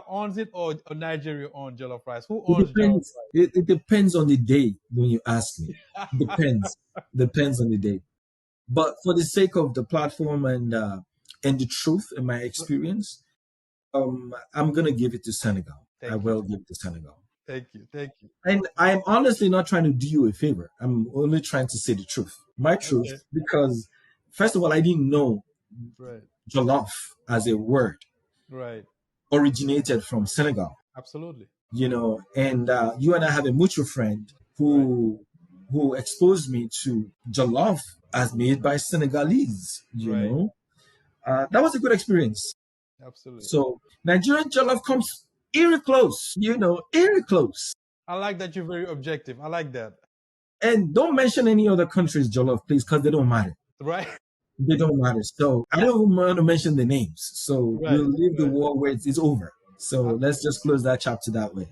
owns it or Nigeria owns jollof rice? Who It owns jollof depends. It depends on the day when you ask me. rice? Depends. Depends on the day. But for the sake of the platform and the truth in my experience, I'm gonna give it to Senegal. I Thank you. will give it to Senegal. Thank you. Thank you. And I'm honestly not trying to do you a favor. I'm only trying to say the truth. My truth, Okay. because first of all, I didn't know Right. jollof as a word Right. originated from Senegal. Absolutely. And you and I have a mutual friend Right. who exposed me to jollof as made by Senegalese. Right. That was a good experience. Absolutely. So Nigerian jollof comes eerie close, eerie close. I like that you're very objective. I like that. And don't mention any other countries jollof, please, because they don't matter. Right. They don't matter. So I don't even want to mention the names. So Right. we'll leave the Right. war where it's over. So I, let's just close that chapter that way.